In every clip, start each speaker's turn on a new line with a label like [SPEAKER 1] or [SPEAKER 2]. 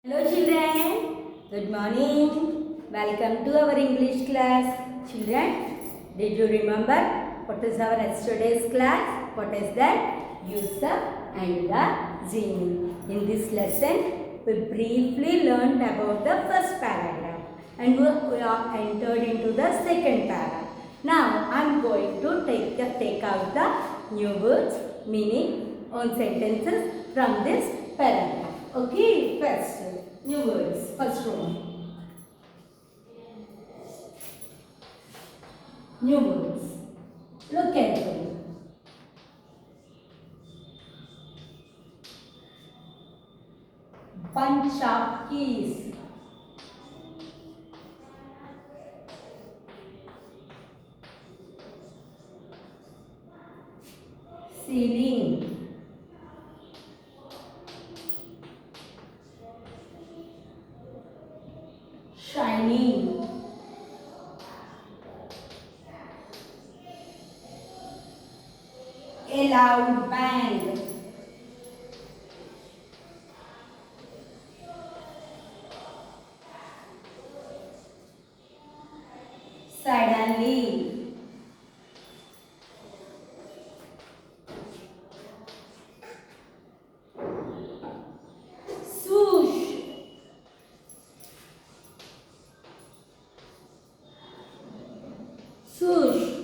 [SPEAKER 1] Hello children, good morning. Welcome to our English class. Children, did you remember what is our yesterday's class? What is that? Yusuf and the genie. In this lesson, we briefly learned about the first paragraph and we are entered into the second paragraph. Now, I am going to take out the new words, meaning on sentences from this paragraph. Okay, first, new words, first one. New words. Look carefully. Bunch of keys. Ceiling. Shining. A loud bang. Suddenly. Swoosh. Swoosh.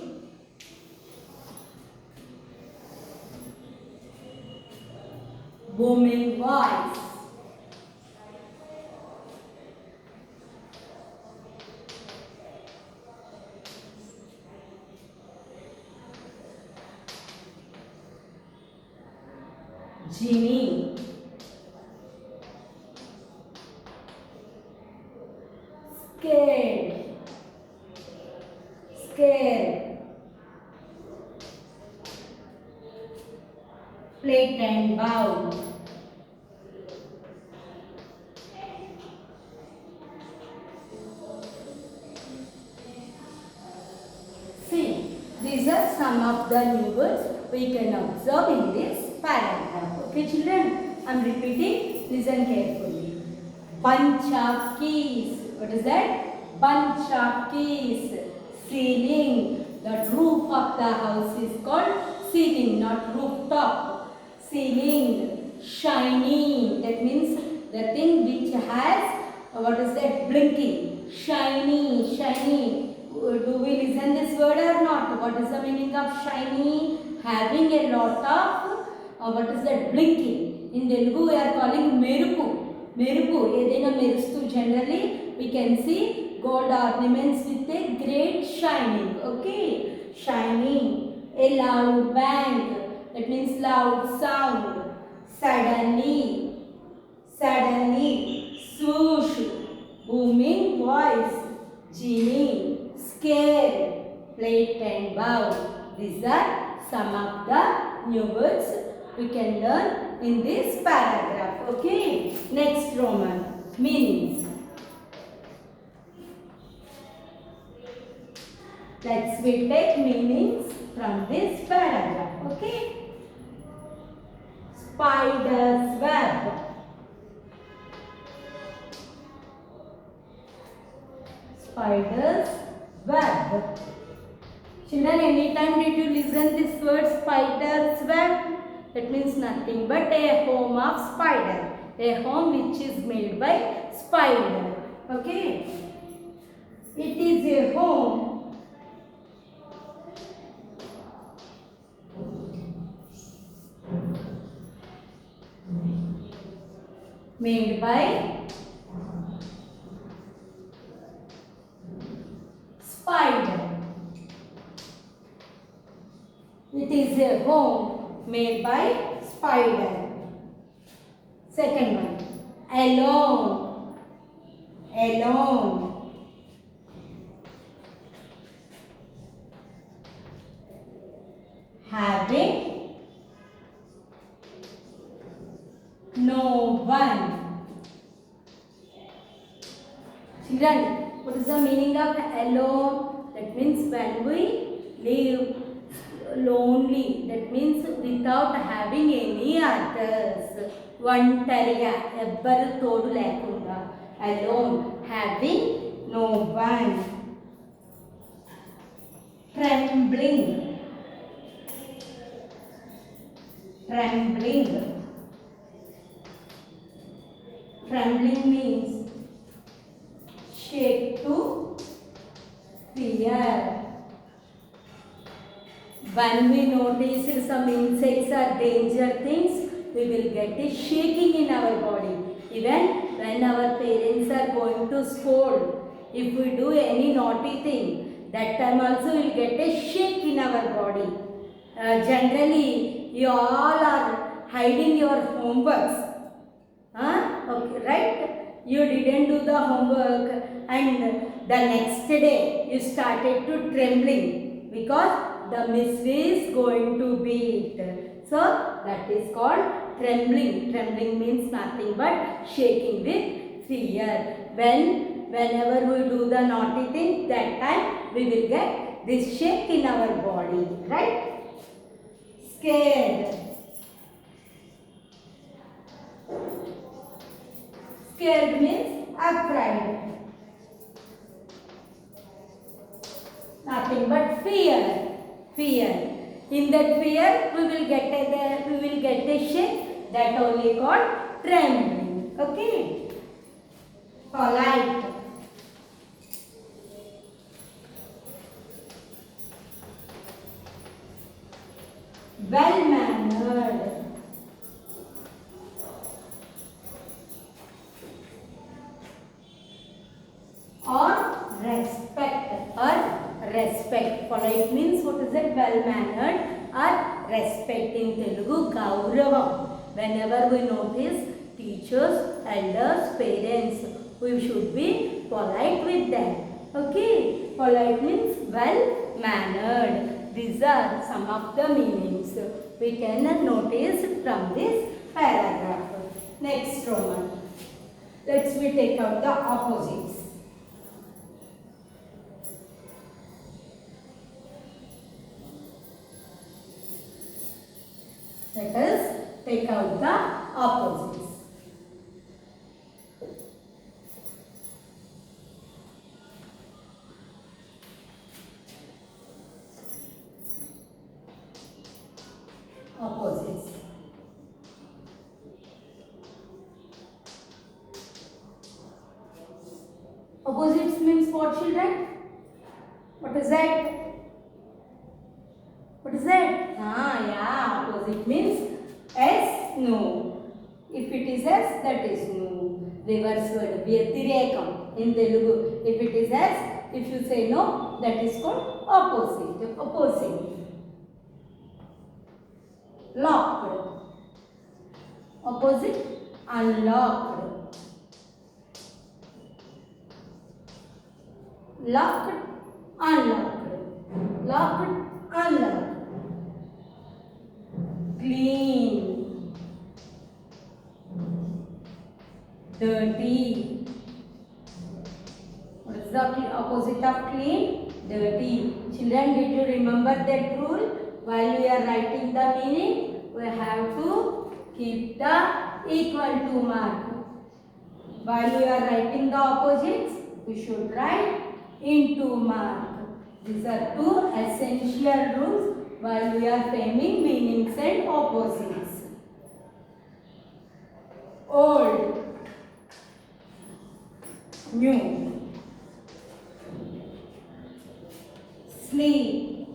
[SPEAKER 1] Booming voice. Genie. Scared. Scared. Plate and bowl. See, these are some of the new words we can observe in this paragraph. Okay, children? I am repeating. Listen carefully. Bunch of keys. What is that? Bunch of keys. Ceiling. The roof of the house is called ceiling, not rooftop. Ceiling. Shiny. That means the thing which has, what is that? Blinking. Shiny. Shiny. Do we listen this word or not? What is the meaning of shiny? Having a lot of, what is that? Blinking. In Telugu we are calling merupu. Merupu. Edaina merustu. Generally we can see gold ornaments with a great shining. Okay. Shining. A loud bang. That means loud sound. Suddenly. Suddenly. Swoosh. Booming voice. Genie. Scare. Plate and bowl. These are some of the new words we can learn in this paragraph. Okay. Next Roman. Meanings. Let's we take meanings from this paragraph. Okay. Spider's web. Spider's web. Children, anytime did you listen this word spider's web? That means nothing but a home of spider. A home which is made by spider. Okay. It is a home made by spider. It is a home made by spider. Second one. Alone. Alone. Having no one. Children, what is the meaning of alone? That means when we live lonely. That means without having any others. ఒంటరిగా ఎవ్వరు తోడు లేకుండా alone having no one. Trembling trembling trembling means shake to fear. When we notice some insects or danger things, we will get a shaking in our body. Even when our parents are going to scold, if we do any naughty thing, that time also we will get a shake in our body. Generally, you all are hiding your homeworks. Okay, right? You didn't do the homework and the next day you started to trembling because the miss is going to beat. So that is called trembling. Trembling means nothing but shaking with fear. Whenever we do the naughty thing, that time we will get this shake in our body, right? Scared. Scared means afraid. Nothing but fear. Fear. In that fear, we will get a shake. That only called trembling. Okay. Polite. Well mannered. Or respect. Polite means what is it? Well mannered or respect. In Telugu, gauravam. Whenever we notice teachers, elders, parents, we should be polite with them. Okay, polite means well mannered. These are some of the meanings we can notice from this paragraph. Next Roman. Let's we take out the opposites. Let us take out the opposites. Opposites. Opposites means what, children? What is that? What is that? Yeah, opposite means yes, no. If it is yes, that is no. Reverse word, vyatirekam in Telugu. If it is yes, if you say no, that is called opposite. Opposite. Locked. Opposite, unlocked. Locked, unlocked. Locked, unlocked. Clean. Dirty. What is the opposite of clean? Dirty. Children, did you remember that rule? While we are writing the meaning, we have to keep the equal to mark. While we are writing the opposites, we should write into mark. These are two essential rules while we are framing meanings and opposites. Old, new, sleep,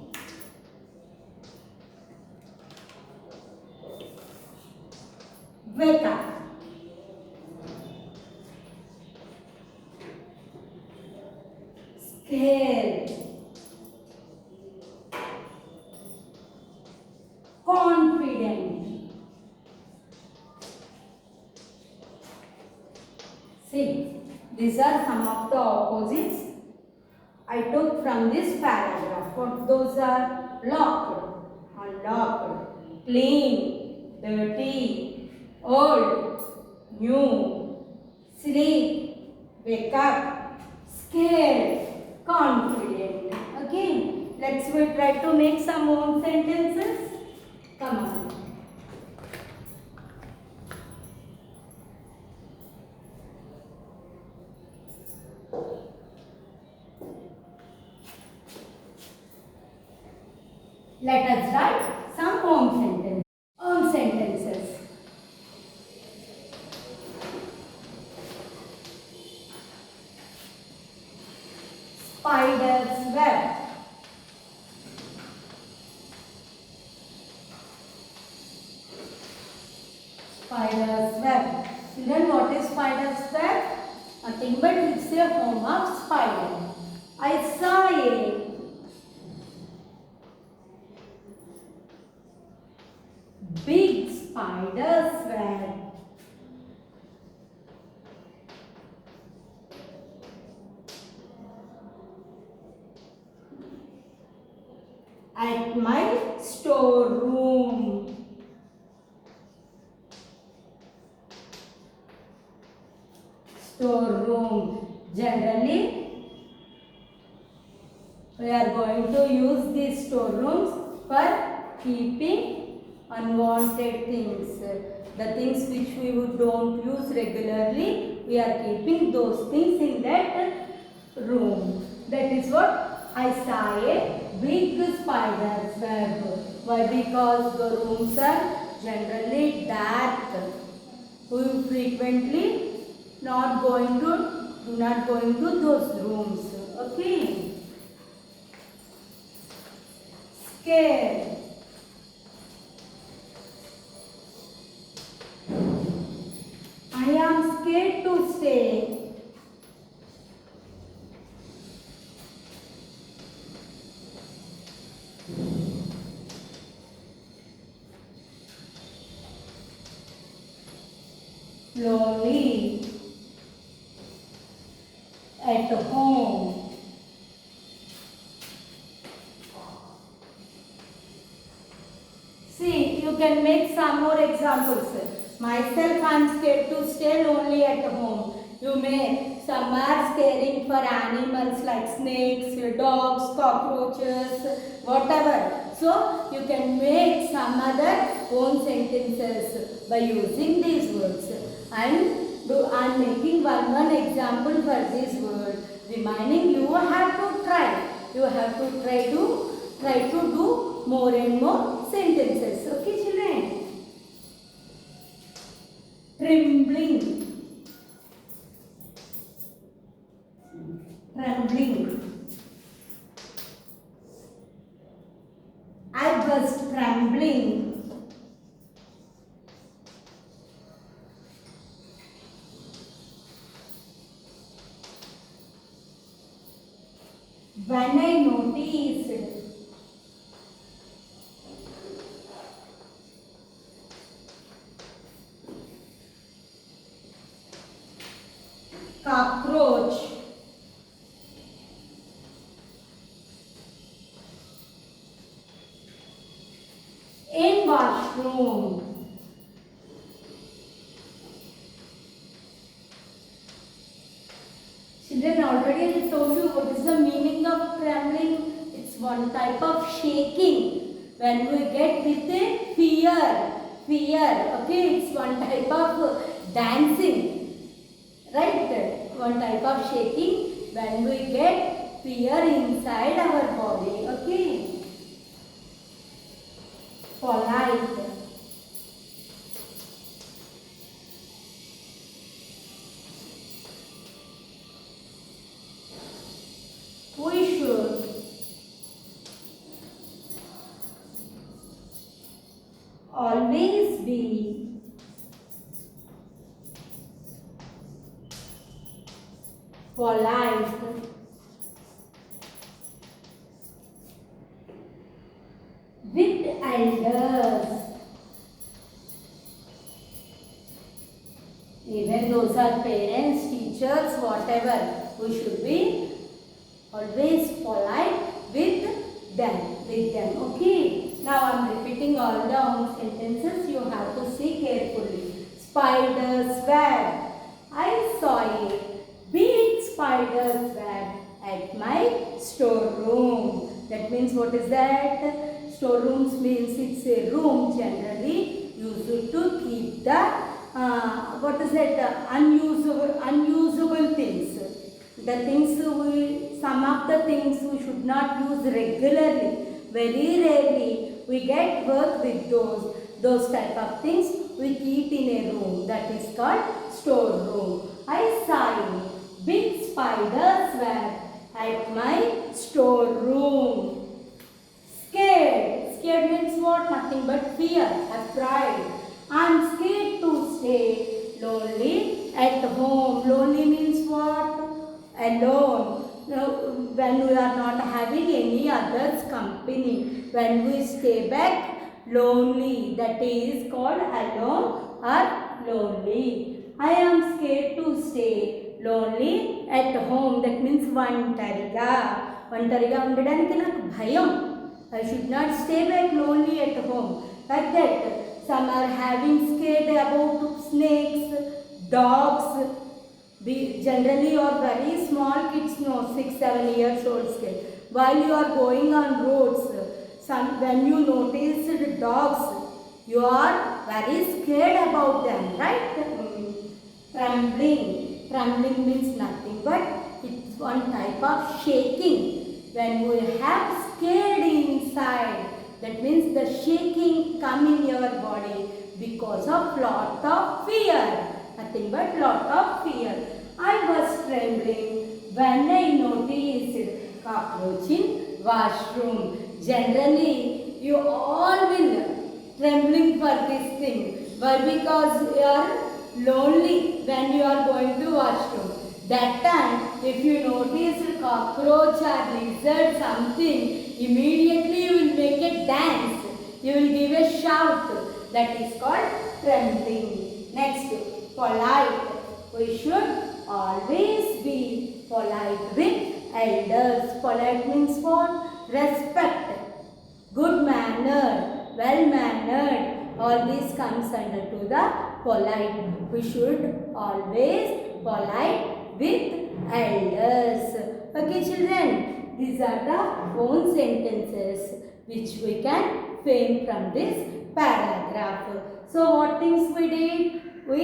[SPEAKER 1] wake up, scared, confident. See, these are some of the opposites I took from this paragraph. What those are? Locked, unlocked, clean, dirty, old, new, sleep, wake up, scared, confident. Okay, let's we try to make some own sentences. Come on. Let us write some home sentences. Home sentences. Spider's web. Spider's web. Children, what is spider's web? Nothing but it's a home of spider. I saw a big spider's web. At my storeroom. Storeroom. Generally, we are going to use these storerooms for keeping unwanted things. The things which we don't use regularly, we are keeping those things in that room. That is what I saw a big spider's web. Why? Because the rooms are generally dark. We frequently do not going to those rooms. Okay. Scared. I am scared to stay. Lonely. At home. See, you can make some more examples. Myself, I am scared to stay lonely at home. You may, some are caring for animals like snakes, dogs, cockroaches, whatever. So, you can make some other own sentences by using these words. I am making one example for this word. Reminding you have to try. You have to try to do more and more sentences. Okay, children? Trembling. Trembling. I was trembling. When I noticed. Cockroach. In washroom. Children, already I told you what is the meaning of trembling. It's one type of shaking. When we get with a fear. Okay, it's one type of dancing. Right? One type of shaking when we get fear inside our body. Okay? Polite. We should always be polite. With elders. Even those are parents, teachers, whatever. We should be always polite with them. Okay. Now I am repeating all the home sentences. You have to see carefully. Spider's web. I saw a big spider's web at my storeroom. That means what is that? Storerooms means it's a room generally used to keep the unusable things. The things some of the things we should not use regularly, very rarely we get work with those type of things we keep in a room, that is called storeroom. I saw big spiders were at my storeroom. Scared. Scared means what? Nothing but fear, afraid. I am scared to stay lonely at home. Lonely means what? Alone. Now, when we are not having any other's company, when we stay back lonely, that is called alone or lonely. I am scared to stay lonely at home. That means ఒంటరిగా ఉండడానికి నాకు భయం. I should not stay back lonely at home. Like that, some are having scared about snakes, dogs. Generally, you are very small kids, no, 6-7 years old scared. While you are going on roads, when you notice the dogs, you are very scared about them, right? Trembling. Trembling means nothing but it's one type of shaking. When we have scared inside, that means the shaking come in your body because of lot of fear. Nothing but lot of fear. I was trembling when I noticed cockroach in washroom. Generally, you all will trembling for this thing. Why? Because you are lonely when you are going to washroom. That time, if you notice cockroach or lizard something, immediately you will make a dance. You will give a shout. That is called trembling. Next, polite. We should always be polite with elders. Polite means what? Respect. Good mannered, well mannered. All this comes under to the polite. We should always polite with elders. Okay children, these are the own sentences which we can frame from this paragraph. So what things we did? We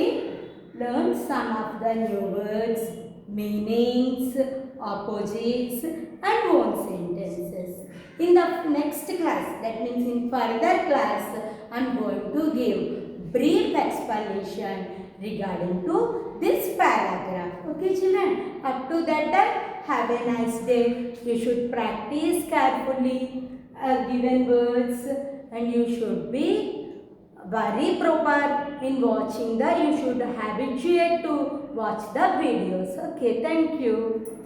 [SPEAKER 1] learned some of the new words, meanings, opposites and own sentences. In the next class, that means in further class, I am going to give brief explanation regarding to this paragraph. Okay children, up to that time, have a nice day. You should practice carefully given words and you should be very proper in watching you should habituate to watch the videos. Okay, thank you.